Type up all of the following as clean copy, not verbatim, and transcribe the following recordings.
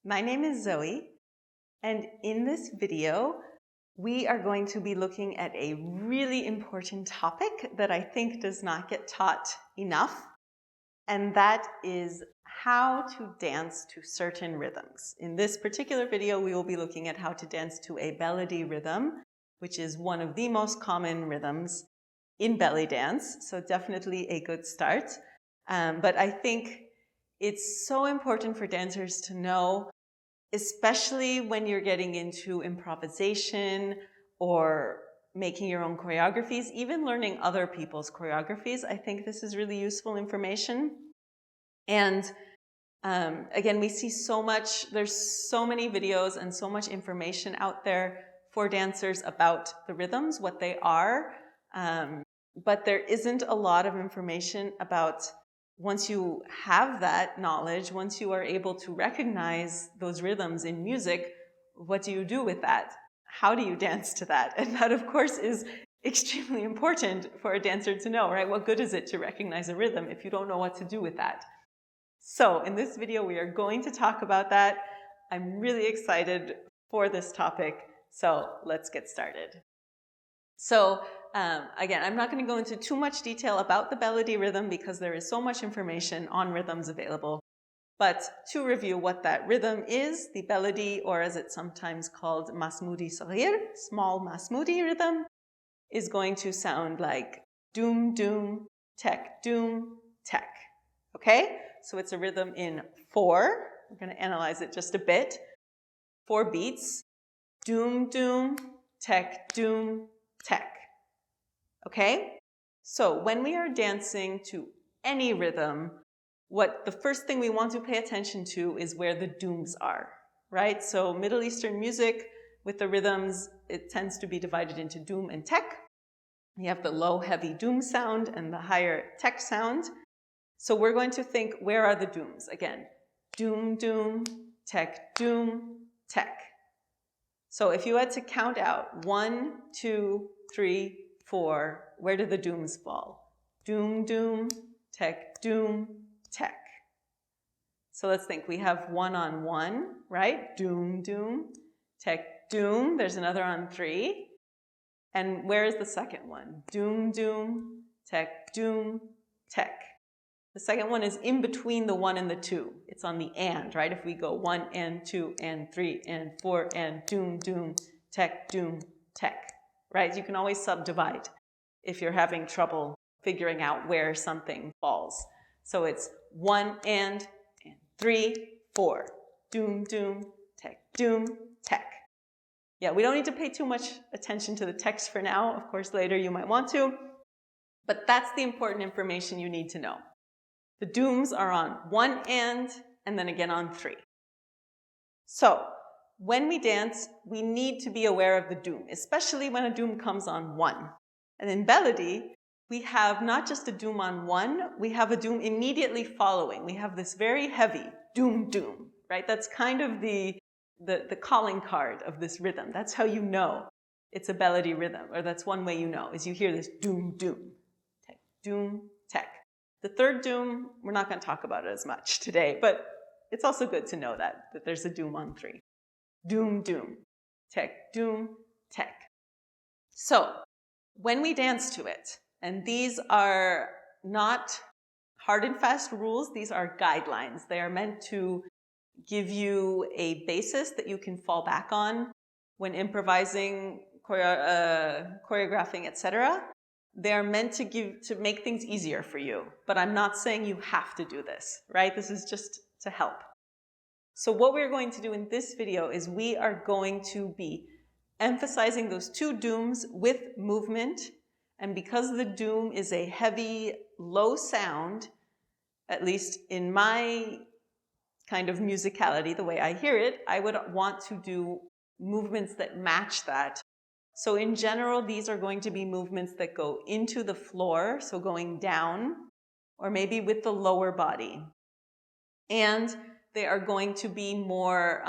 My name is Zoe, and in this video, we are going to be looking at a really important topic that I think does not get taught enough, and that is how to dance to certain rhythms. In this particular video, we will be looking at how to dance to a Baladi rhythm, which is one of the most common rhythms in belly dance, so definitely a good start. But I think it's so important for dancers to know, especially when you're getting into improvisation or making your own choreographies, even learning other people's choreographies. I think this is really useful information. And again, we see so much, there's so many videos and so much information out there for dancers about the rhythms, what they are. But there isn't a lot of information about, once you have that knowledge, once you are able to recognize those rhythms in music, what do you do with that? How do you dance to that? And that, of course, is extremely important for a dancer to know, right? What good is it to recognize a rhythm if you don't know what to do with that? So in this video, we are going to talk about that. I'm really excited for this topic, so let's get started. So again, I'm not going to go into too much detail about the Baladi rhythm because there is so much information on rhythms available. But to review what that rhythm is, the Baladi, or as it's sometimes called masmoudi saghir, small masmoudi rhythm, is going to sound like doom, doom, tek, doom, tek. Okay? So it's a rhythm in 4. We're going to analyze it just a bit. 4 beats. Doom, doom, tek, doom, tek. Okay? So when we are dancing to any rhythm, the first thing we want to pay attention to is where the dooms are, right? So Middle Eastern music with the rhythms, it tends to be divided into doom and tek. You have the low, heavy doom sound and the higher tek sound. So we're going to think, where are the dooms? Again, doom, doom, tek, doom, tek. So if you had to count out 1, 2, 3, 4, where do the dooms fall? Doom, doom, tek, doom, tek. So let's think. We have 1 on 1, right? Doom, doom, tek, doom. There's another on 3. And where is the second one? Doom, doom, tek, doom, tek. The second one is in between the 1 and the 2. It's on the and, right? If we go 1 and 2 and 3 and 4 and doom, doom, tek, right? You can always subdivide if you're having trouble figuring out where something falls. So it's 1 and 3, 4. Doom, doom, tek. Yeah, we don't need to pay too much attention to the text for now. Of course, later you might want to. But that's the important information you need to know. The dooms are on 1 and then again on 3. So when we dance, we need to be aware of the doom, especially when a doom comes on 1. And in Baladi, we have not just a doom on 1, we have a doom immediately following. We have this very heavy doom, doom, right? That's kind of the calling card of this rhythm. That's how you know it's a Baladi rhythm, or that's one way you know, is you hear this doom, doom, tek, doom, tek. The third doom, we're not going to talk about it as much today, but it's also good to know that there's a doom on 3. Doom, doom, tek, doom, tek. So when we dance to it, and these are not hard and fast rules, these are guidelines. They are meant to give you a basis that you can fall back on when improvising, choreographing, etc. They are meant to make things easier for you, but I'm not saying you have to do this, right? This is just to help. So what we're going to do in this video is we are going to be emphasizing those 2 dooms with movement, and because the doom is a heavy, low sound, at least in my kind of musicality, the way I hear it, I would want to do movements that match that. So in general, these are going to be movements that go into the floor, so going down, or maybe with the lower body. And they are going to be more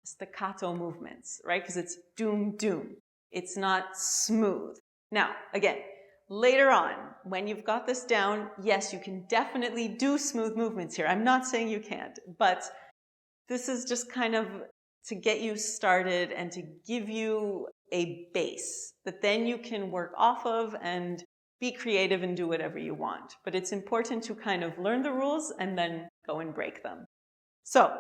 staccato movements, right? Because it's doom, doom. It's not smooth. Now, again, later on, when you've got this down, yes, you can definitely do smooth movements here. I'm not saying you can't, but this is just kind of to get you started and to give you a base that then you can work off of and be creative and do whatever you want. But it's important to kind of learn the rules and then go and break them. So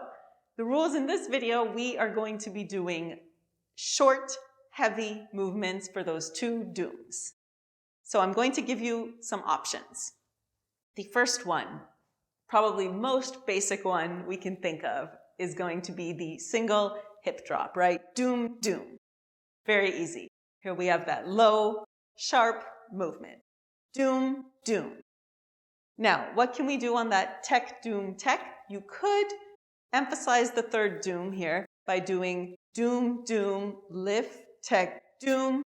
the rules in this video, we are going to be doing short, heavy movements for those two dooms. So I'm going to give you some options. The first one, probably most basic one we can think of, is going to be the single hip drop, right? Doom, doom. Very easy. Here we have that low, sharp movement. Doom, doom. Now, what can we do on that tech, doom, tech? You could emphasize the third doom here by doing doom, doom, lift, tech, doom,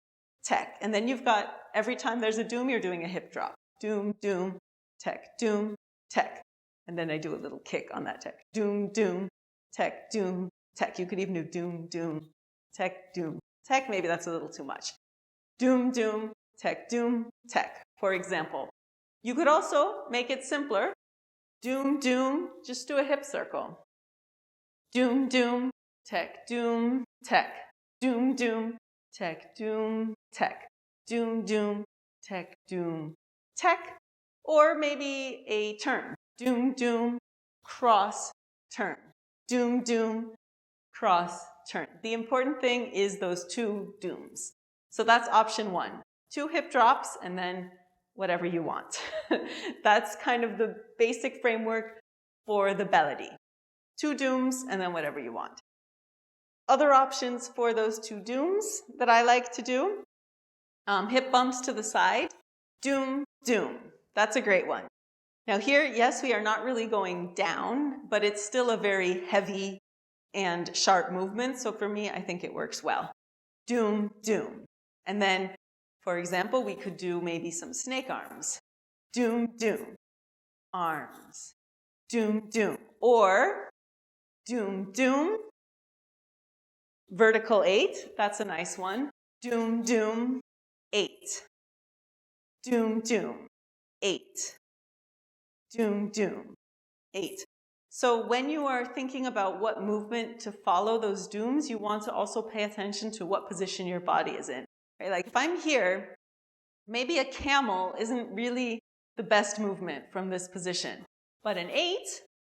tech. And then you've got, every time there's a doom, you're doing a hip drop. Doom, doom, tech, doom, tech. And then I do a little kick on that tech. Doom, doom, tech, doom, tech. You could even do doom, doom, tech, doom, tech. Maybe that's a little too much. Doom, doom, tech, doom, tech, for example. You could also make it simpler. Doom, doom, just do a hip circle. Doom, doom, tech, doom, tech. Doom, doom, tech, doom, tech. Doom, doom, tech, doom, tech. Or maybe a turn. Doom, doom, cross, turn. Doom, doom, cross, turn. The important thing is those two dooms. So that's option one. 2 hip drops and then whatever you want. That's kind of the basic framework for the Baladi. 2 dooms and then whatever you want. Other options for those 2 dooms that I like to do, hip bumps to the side, doom, doom. That's a great one. Now here, yes, we are not really going down, but it's still a very heavy and sharp movement. So for me, I think it works well. Doom, doom. And then, for example, we could do maybe some snake arms. Doom, doom. Arms. Doom, doom. Or doom, doom. Vertical 8. That's a nice one. Doom, doom. 8. Doom, doom. 8. Doom, doom, 8. So when you are thinking about what movement to follow those dooms, you want to also pay attention to what position your body is in. Right? Like if I'm here, maybe a camel isn't really the best movement from this position. But an 8,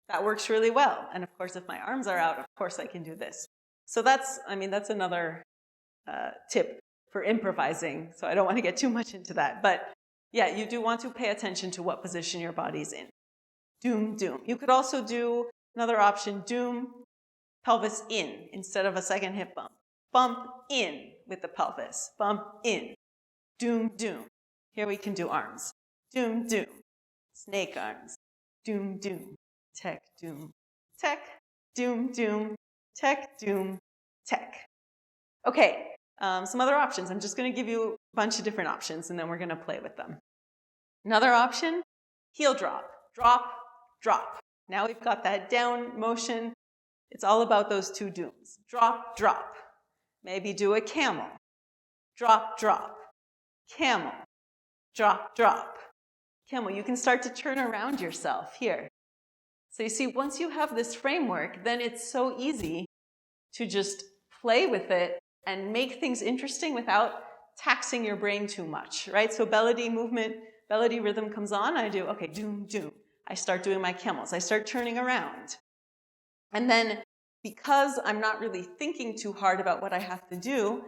that works really well. And of course, if my arms are out, of course I can do this. So that's another tip for improvising. So I don't want to get too much into that. But yeah, you do want to pay attention to what position your body's in. Doom, doom. You could also do another option, doom, pelvis in, instead of a second hip bump. Bump in with the pelvis. Bump in. Doom, doom. Here we can do arms. Doom, doom. Snake arms. Doom, doom. Tech, doom. Tech. Doom, doom. Tech, doom. Tech. Okay. Some other options. I'm just going to give you a bunch of different options and then we're going to play with them. Another option, heel drop. Drop, drop. Now we've got that down motion. It's all about those 2 dooms. Drop, drop. Maybe do a camel. Drop, drop. Camel. Drop, drop. Camel. You can start to turn around yourself here. So you see, once you have this framework, then it's so easy to just play with it and make things interesting without taxing your brain too much, right? So Baladi movement, Baladi rhythm comes on, I do, okay, doom, doom. I start doing my camels, I start turning around. And then because I'm not really thinking too hard about what I have to do,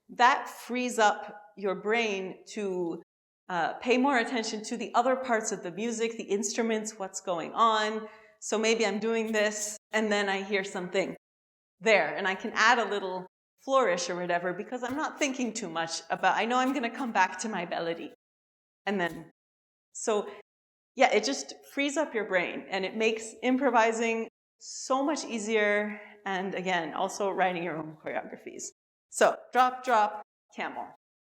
that frees up your brain to pay more attention to the other parts of the music, the instruments, what's going on. So maybe I'm doing this and then I hear something there and I can add a little flourish or whatever because I'm not thinking too much about, I know I'm going to come back to my Baladi. And then, so yeah, it just frees up your brain and it makes improvising so much easier and again, also writing your own choreographies. So drop, drop, camel.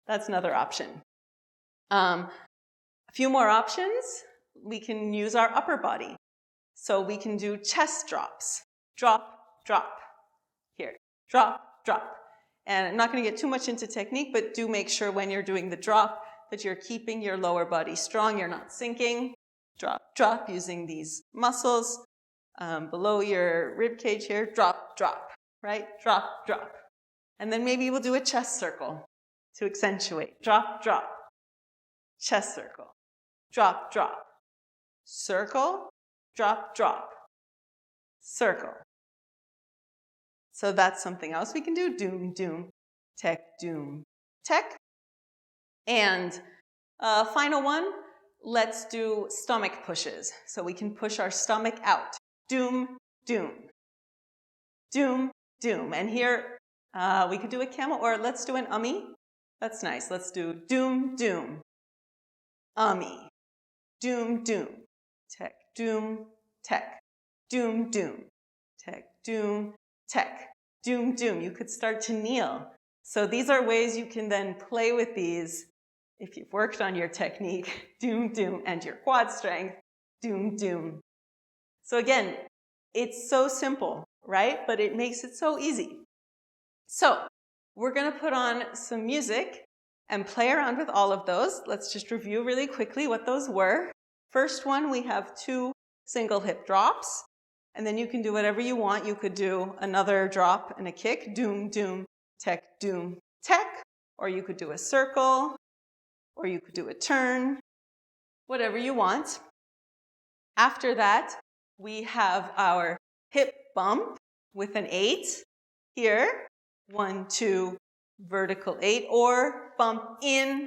That's another option. A few more options. We can use our upper body. So we can do chest drops. Drop, drop. Here, drop, drop. And I'm not going to get too much into technique, but do make sure when you're doing the drop that you're keeping your lower body strong, you're not sinking. Drop, drop, using these muscles. below your rib cage here, drop, drop, right? Drop, drop. And then maybe we'll do a chest circle to accentuate. Drop, drop, chest circle, drop, drop, circle, drop, drop, circle. So that's something else we can do. Doom, doom, tek, doom, tek. And final one, let's do stomach pushes. So we can push our stomach out. Doom, doom, doom, doom. And here we could do a camel, or let's do an ummi. That's nice. Let's do doom, doom, ummi, doom, doom, tek, doom, tek, doom, doom, tek, doom, tek, doom, doom. You could start to kneel. So these are ways you can then play with these if you've worked on your technique, doom, doom, and your quad strength, doom, doom. So again, it's so simple, right? But it makes it so easy. So we're going to put on some music and play around with all of those. Let's just review really quickly what those were. First one, we have 2 single hip drops. And then you can do whatever you want. You could do another drop and a kick, doom, doom, tek, doom, tek. Or you could do a circle, or you could do a turn, whatever you want. After that, we have our hip bump with an 8 here. 1, 2, vertical 8, or bump in,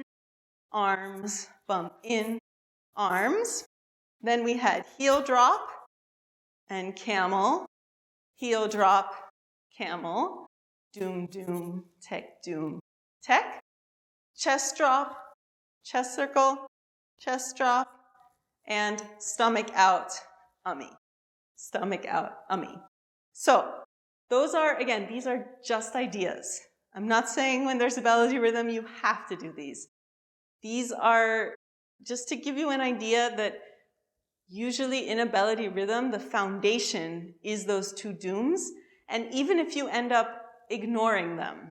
arms, bump in, arms. Then we had heel drop and camel, heel drop, camel, doom, doom, tek, doom, tek. Chest drop, chest circle, chest drop, and stomach out, ummi. Stomach out, ummi. So those are, again, these are just ideas. I'm not saying when there's a Baladi rhythm you have to do these. These are just to give you an idea that usually in a Baladi rhythm, the foundation is those 2 dooms. And even if you end up ignoring them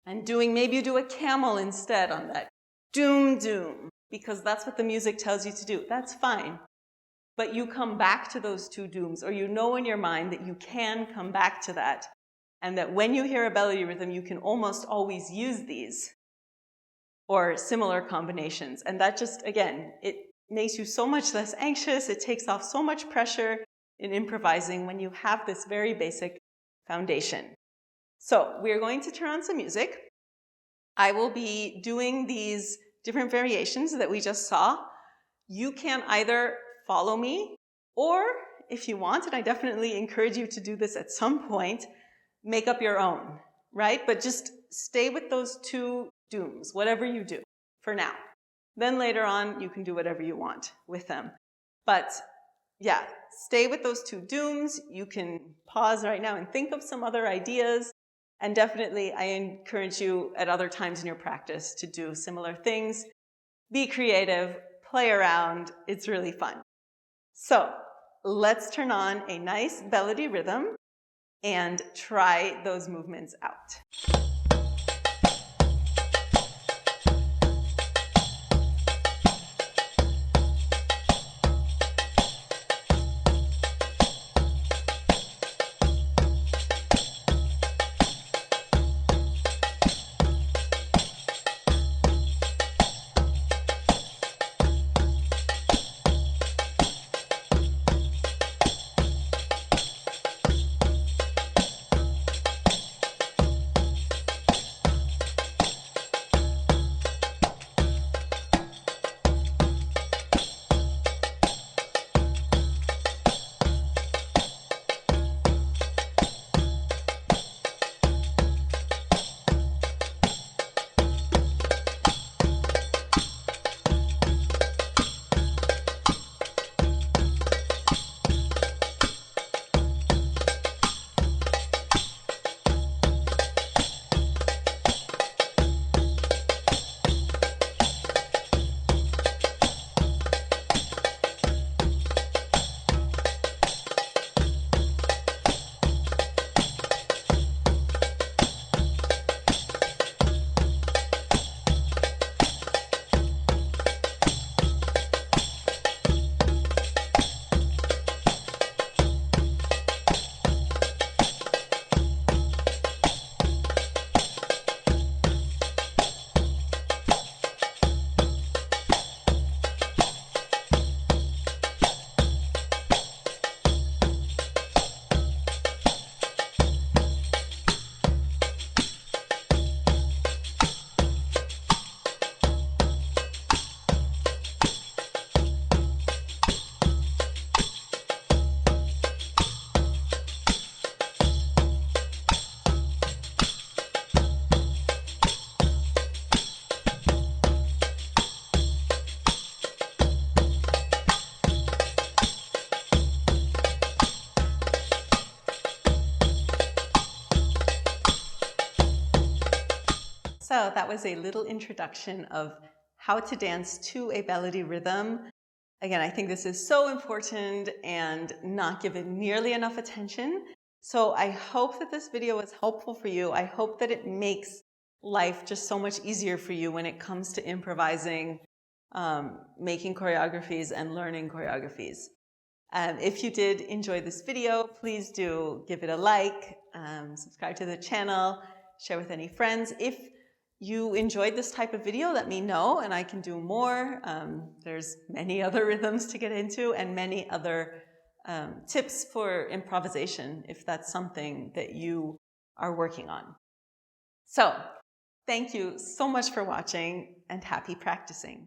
and doing, maybe you do a camel instead on that, doom, doom, because that's what the music tells you to do. That's fine. But you come back to those 2 dooms, or you know in your mind that you can come back to that, and that when you hear a Baladi rhythm, you can almost always use these or similar combinations. And that just, again, it makes you so much less anxious. It takes off so much pressure in improvising when you have this very basic foundation. So we're going to turn on some music. I will be doing these different variations that we just saw. You can either follow me, or if you want, and I definitely encourage you to do this at some point, make up your own, right? But just stay with those 2 dooms, whatever you do for now. Then later on, you can do whatever you want with them. But yeah, stay with those 2 dooms. You can pause right now and think of some other ideas. And definitely, I encourage you at other times in your practice to do similar things. Be creative, play around. It's really fun. So let's turn on a nice Baladi rhythm and try those movements out. So that was a little introduction of how to dance to a Baladi rhythm. Again, I think this is so important and not given nearly enough attention. So I hope that this video was helpful for you. I hope that it makes life just so much easier for you when it comes to improvising, making choreographies and learning choreographies. If you did enjoy this video, please do give it a like, subscribe to the channel, share with any friends. If you enjoyed this type of video, let me know and I can do more. There's many other rhythms to get into and many other tips for improvisation if that's something that you are working on. So, thank you so much for watching and happy practicing.